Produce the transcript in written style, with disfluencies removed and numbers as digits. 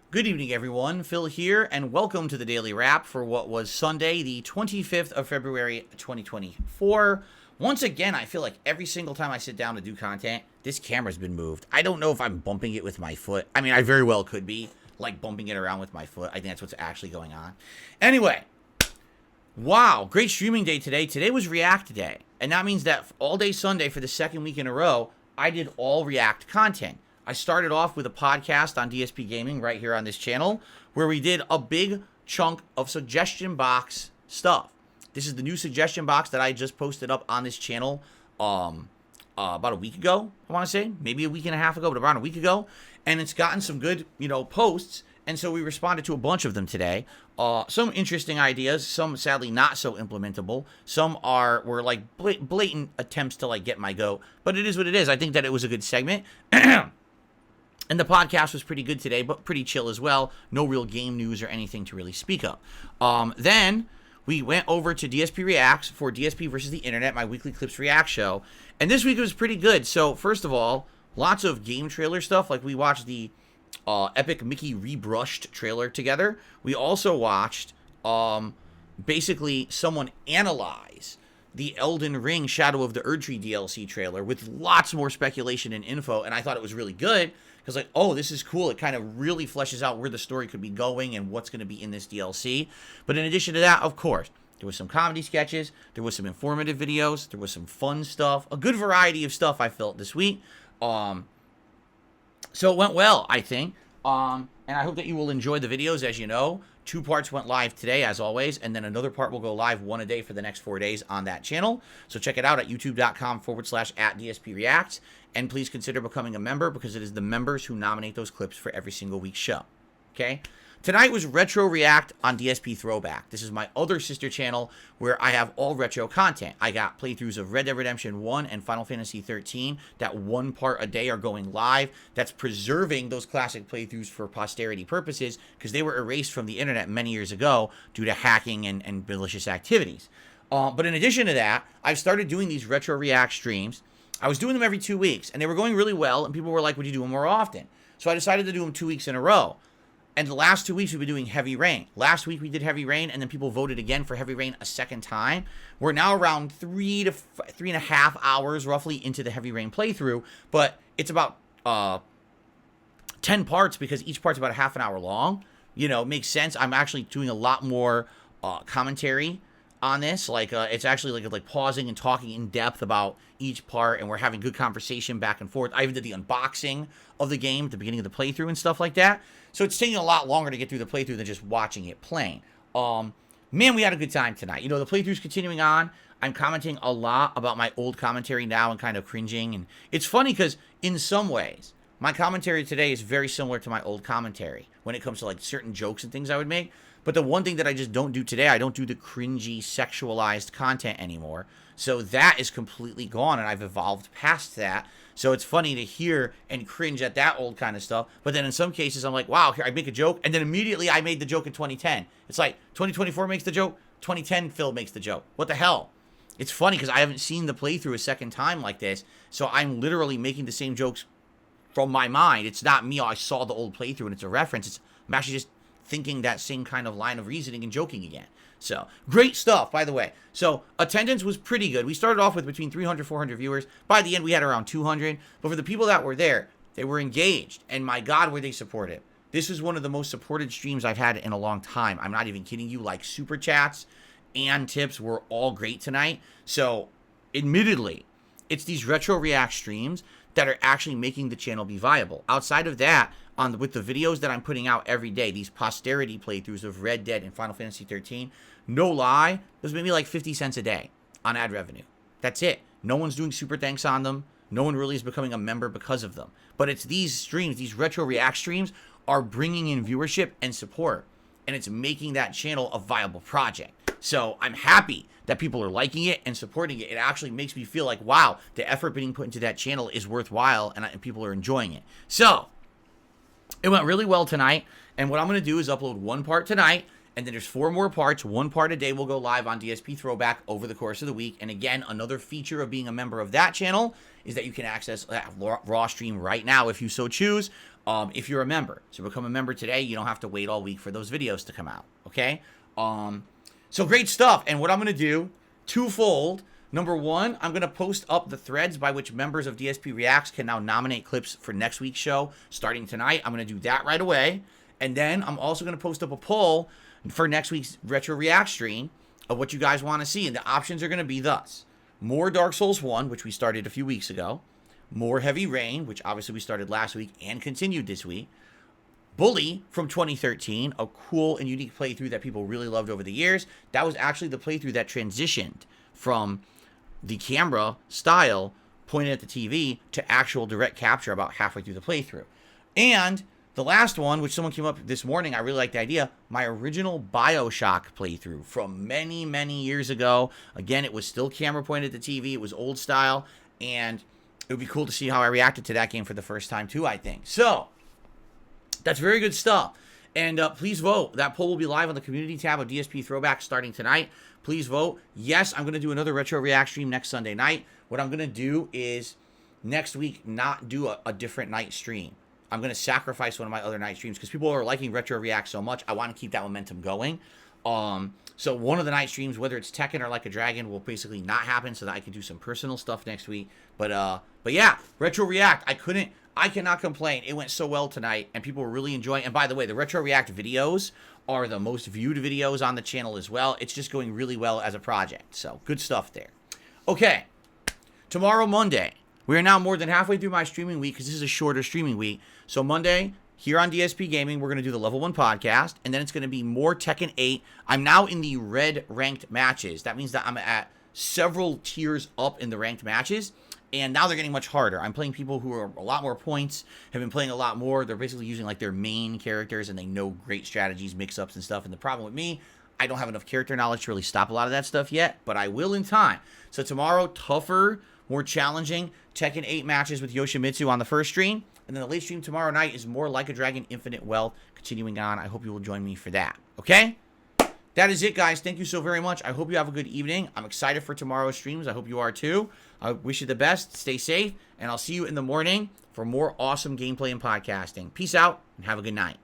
Good evening, everyone. Phil here, and welcome to the Daily Wrap for what was Sunday, the 25th of February, 2024. Once again, I feel like every single time I sit down to do content, this camera's been moved. I don't know if I'm bumping it with my foot. I mean, I very well could be, like, bumping it around with my foot. I think that's what's actually going on. Anyway, wow, great streaming day today. Today was React Day, and that means that all day Sunday for the second week in a row, I did all React content. I started off with a podcast on DSPGaming right here on this channel where we did a big chunk of suggestion box stuff. This is the new suggestion box that I just posted up on this channel about a week ago, I want to say. Maybe a week and a half ago, but around a week ago. And it's gotten some good, posts. And so we responded to a bunch of them today. Some interesting ideas, some sadly not so implementable. Some were like blatant attempts to like get my goat. But it is what it is. I think that it was a good segment. And the podcast was pretty good today, but pretty chill as well. No real game news or anything to really speak of. Then we went over to DSP Reacts for DSP versus the Internet, my weekly Clips React show. And this week it was pretty good. So first of all, lots of game trailer stuff. Like we watched the Epic Mickey Rebrushed trailer together. We also watched basically someone analyze the Elden Ring Shadow of the Erdtree DLC trailer with lots more speculation and info. And I thought it was really good. Because like, oh, this is cool. It kind of really fleshes out where the story could be going and what's going to be in this DLC. But in addition to that, of course, there was some comedy sketches. There was some informative videos. There was some fun stuff. A good variety of stuff I felt this week. So it went well, I think. And I hope that you will enjoy the videos. As you know, 2 parts went live today, as always. And then another part will go live 1 a day for the next 4 days on that channel. So check it out at youtube.com/@DSPReacts. And please consider becoming a member because it is the members who nominate those clips for every single week's show. Okay? Tonight was Retro React on DSP Throwback. This is my other sister channel where I have all retro content. I got playthroughs of Red Dead Redemption 1 and Final Fantasy 13 that 1 part a day are going live. That's preserving those classic playthroughs for posterity purposes because they were erased from the internet many years ago due to hacking and malicious activities. But in addition to that, I've started doing these Retro React streams. I was doing them every 2 weeks, and they were going really well, and people were like, would you do them more often? So I decided to do them 2 weeks in a row. And the last 2 weeks, we've been doing Heavy Rain. Last week, we did Heavy Rain, and then people voted again for Heavy Rain a second time. We're now around 3.5 hours, roughly, into the Heavy Rain playthrough, but it's about 10 parts because each part's about a half an hour long. It makes sense. I'm actually doing a lot more commentary on this. Like it's actually like pausing and talking in depth about each part, and we're having good conversation back and forth. I even did the unboxing of the game at the beginning of the playthrough and stuff like that. So it's taking a lot longer to get through the playthrough than just watching it playing. Man, we had a good time tonight. The playthrough's continuing on. I'm commenting a lot about my old commentary now and kind of cringing. And it's funny because in some ways, my commentary today is very similar to my old commentary when it comes to like certain jokes and things I would make. But the one thing that I just don't do today, I don't do the cringy, sexualized content anymore. So that is completely gone, and I've evolved past that. So it's funny to hear and cringe at that old kind of stuff. But then in some cases, I'm like, wow, here, I make a joke, and then immediately I made the joke in 2010. It's like 2024 makes the joke, 2010 Phil makes the joke. What the hell? It's funny because I haven't seen the playthrough a second time like this. So I'm literally making the same jokes from my mind. It's not me, I saw the old playthrough and it's a reference. I'm actually just thinking that same kind of line of reasoning and joking again. So, great stuff, by the way. So, attendance was pretty good. We started off with between 300, 400 viewers. By the end, we had around 200. But for the people that were there, they were engaged. And my God, were they supportive. This was one of the most supported streams I've had in a long time. I'm not even kidding you. Like, super chats and tips were all great tonight. So, admittedly, it's these Retro React streams that are actually making the channel be viable. Outside of that, with the videos that I'm putting out every day, these posterity playthroughs of Red Dead and Final Fantasy 13, no lie, there's maybe like 50 cents a day on ad revenue. That's it. No one's doing super thanks on them. No one really is becoming a member because of them. But it's these streams, these Retro React streams, are bringing in viewership and support. And it's making that channel a viable project. So I'm happy that people are liking it and supporting it. It actually makes me feel like, wow, the effort being put into that channel is worthwhile and people are enjoying it. So it went really well tonight. And what I'm going to do is upload 1 part tonight And then there's 4 more parts. 1 part a day will go live on DSP Throwback over the course of the week. And again, another feature of being a member of that channel is that you can access that raw stream right now if you so choose, if you're a member. So become a member today. You don't have to wait all week for those videos to come out, okay? So great stuff. And what I'm going to do, twofold. Number 1, I'm going to post up the threads by which members of DSP Reacts can now nominate clips for next week's show starting tonight. I'm going to do that right away. And then I'm also going to post up a poll for next week's Retro React stream of what you guys want to see. And the options are going to be thus: more Dark Souls 1, which we started a few weeks ago, more Heavy Rain, which obviously we started last week and continued this week, Bully from 2013, a cool and unique playthrough that people really loved over the years. That was actually the playthrough that transitioned from the camera style pointed at the TV to actual direct capture about halfway through the playthrough. And the last one, which someone came up this morning, I really like the idea, my original BioShock playthrough from many, many years ago. Again, it was still camera pointed at the TV. It was old style, and it would be cool to see how I reacted to that game for the first time too, I think. So, that's very good stuff. And please vote. That poll will be live on the community tab of DSP Throwback starting tonight. Please vote. Yes, I'm going to do another Retro React stream next Sunday night. What I'm going to do is next week not do a different night stream. I'm going to sacrifice one of my other night streams because people are liking Retro React so much. I want to keep that momentum going. So one of the night streams, whether it's Tekken or Like a Dragon, will basically not happen so that I can do some personal stuff next week. But yeah, Retro React, I cannot complain. It went so well tonight, and people were really enjoying it. And by the way, the Retro React videos are the most viewed videos on the channel as well. It's just going really well as a project. So good stuff there. Okay, tomorrow, Monday. We are now more than halfway through my streaming week because this is a shorter streaming week. So Monday, here on DSP Gaming, we're going to do the Level 1 podcast, and then it's going to be more Tekken 8. I'm now in the red ranked matches. That means that I'm at several tiers up in the ranked matches, and now they're getting much harder. I'm playing people who are a lot more points, have been playing a lot more. They're basically using like their main characters, and they know great strategies, mix-ups, and stuff. And the problem with me, I don't have enough character knowledge to really stop a lot of that stuff yet, but I will in time. So tomorrow, tougher, more challenging Tekken 8 matches with Yoshimitsu on the first stream. And then the late stream tomorrow night is more Like a Dragon Infinite Wealth continuing on. I hope you will join me for that. Okay? That is it, guys. Thank you so very much. I hope you have a good evening. I'm excited for tomorrow's streams. I hope you are too. I wish you the best. Stay safe. And I'll see you in the morning for more awesome gameplay and podcasting. Peace out and have a good night.